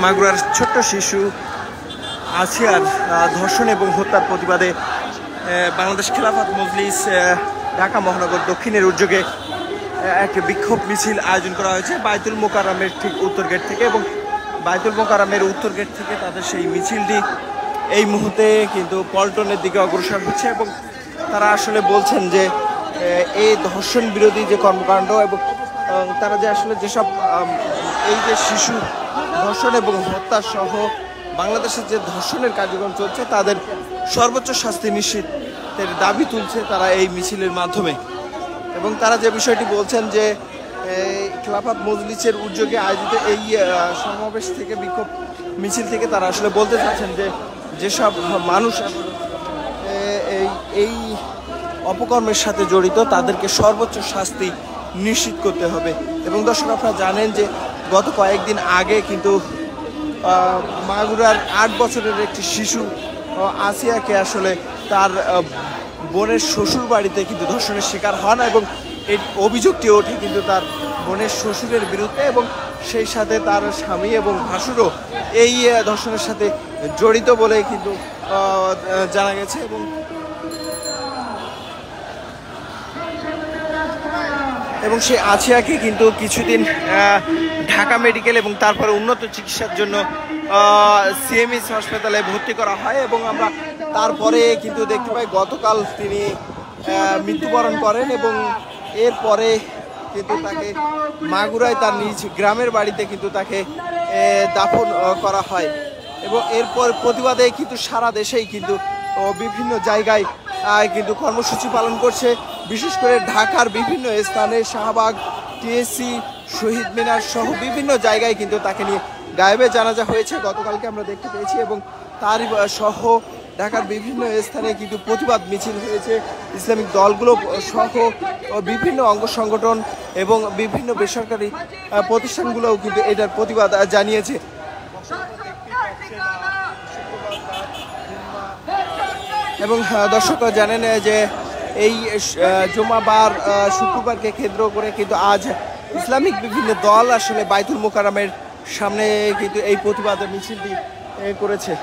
মাগুরার ছোট্ট শিশু আসিয়ার ধর্ষণ এবং হত্যার প্রতিবাদে বাংলাদেশ খেলাফত মজলিস ঢাকা মহানগর দক্ষিণের উদ্যোগে একটি বিক্ষোভ মিছিল আয়োজন করা হয়েছে বায়তুল মোকাররমের ঠিক উত্তর গেট থেকে। এবং বায়তুল মোকাররমের উত্তর গেট থেকে তাদের সেই মিছিলটি এই মুহূর্তে কিন্তু পল্টনের দিকে অগ্রসর হচ্ছে এবং তারা আসলে বলছেন যে এই ধর্ষণ বিরোধী যে কর্মকাণ্ড এবং তারা যে আসলে যেসব এই যে শিশু ধর্ষণ এবং হত্যা সহ বাংলাদেশের যে ধর্ষণের কার্যক্রম চলছে তাদের সর্বোচ্চ শাস্তি নিশ্চিতের দাবি তুলছে তারা এই মিছিলের মাধ্যমে। এবং তারা যে বিষয়টি বলছেন যে খেলাফত মজলিসের উদ্যোগে আয়োজিত এই সমাবেশ থেকে বিক্ষোভ মিছিল থেকে তারা আসলে বলতে চাচ্ছেন যে যেসব মানুষ এই অপকর্মের সাথে জড়িত তাদেরকে সর্বোচ্চ শাস্তি নিশ্চিত করতে হবে। এবং দর্শক আপনারা জানেন যে গত কয়েকদিন আগে কিন্তু মাগুরার 8 বছরের একটি শিশু আসিয়াকে আসলে তার বোনের শ্বশুর বাড়িতে কিন্তু ধর্ষণের শিকার হন এবং এই অভিযোগটি ওঠে কিন্তু তার বোনের শ্বশুরের বিরুদ্ধে এবং সেই সাথে তার স্বামী এবং ভাসুরও এই ধর্ষণের সাথে জড়িত বলে কিন্তু জানা গেছে। এবং সেই আসিয়াকে কিন্তু কিছুদিন ঢাকা মেডিকেল এবং তারপরে উন্নত চিকিৎসার জন্য সিএমএইচ হাসপাতালে ভর্তি করা হয় এবং আমরা তারপরে কিন্তু দেখতে পাই গতকাল তিনি মৃত্যুবরণ করেন এবং এরপরে কিন্তু তাকে মাগুরায় তার নিজ গ্রামের বাড়িতে কিন্তু তাকে দাফন করা হয়। এবং এরপর প্রতিবাদে কিন্তু সারা দেশেই কিন্তু বিভিন্ন জায়গায় কিন্তু কর্মসূচি পালন করছে, বিশেষ করে ঢাকার বিভিন্ন স্থানে শাহবাগ, টিএসসি, শহীদ মিনার সহ বিভিন্ন জায়গায় কিন্তু তাকে নিয়ে গায়েবে জানাজা হয়েছে গতকালকে আমরা দেখতে পেয়েছি। এবং তার সহ ঢাকার বিভিন্ন স্থানে কিন্তু প্রতিবাদ মিছিল হয়েছে, ইসলামিক দলগুলো সহ বিভিন্ন অঙ্গ সংগঠন এবং বিভিন্ন বেসরকারি প্রতিষ্ঠানগুলোও কিন্তু এটার প্রতিবাদ জানিয়েছে। এবং দর্শকরা জানেন যে এই জুমাবার শুক্রবারকে কেন্দ্র করে কিন্তু আজ ইসলামিক বিভিন্ন দল আসলে বায়তুল মোকাররমের সামনে কিন্তু এই প্রতিবাদ মিছিলটি করেছে।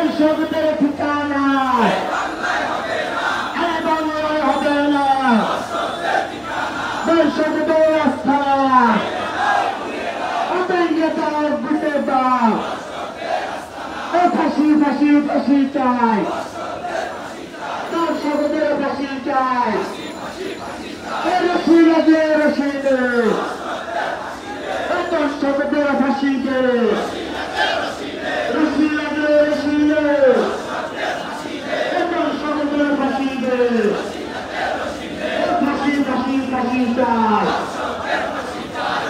দর্শকদের ঠিকানা এই বাংলায় হবে না, দর্শকদের আস্থানা ভেঙে দাও, বুঝে দাও, ফাঁসি ফাঁসি ফাঁসি চাই, দর্শকদের ফাঁসি চাই, রশি লাগে রশি দে, দর্শকদের ফাঁসি দে, রশি লাগে রশি দে, দর্শকদের ফাঁসি দে, ফাঁসি ফাঁসি ফাঁসি চাই,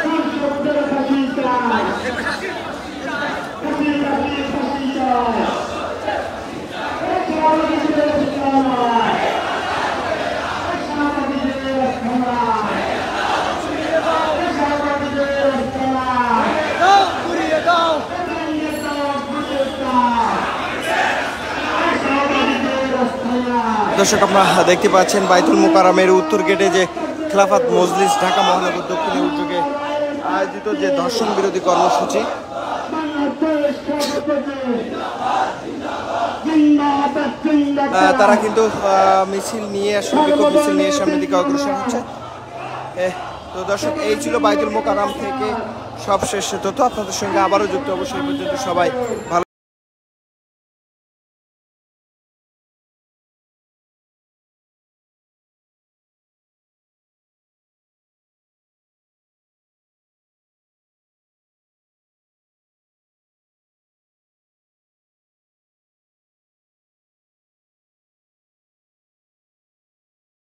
দর্শকদের ফাঁসি চাই, ফাঁসি ফাঁসি ফাঁসি চাই, দর্শক আপনারা দেখতে পাচ্ছেন বাইতুল মোকাররমের উত্তর গেটে যে খেলাফত মজলিস ঢাকা মহানগর দক্ষিণের উদ্যোগে আয়োজিত যে ধর্ষণ বিরোধী কর্মসূচি, তারা কিন্তু মিছিল নিয়ে আসলে বিক্ষোভ মিছিল নিয়ে সামনের দিকে অগ্রসর হচ্ছে। তো দর্শক, এই ছিল বাইতুল মোকাররম থেকে সবশেষ তথ্য। আপনাদের সঙ্গে আবারও যুক্ত অবশ্যই পর্যন্ত সবাই ভালো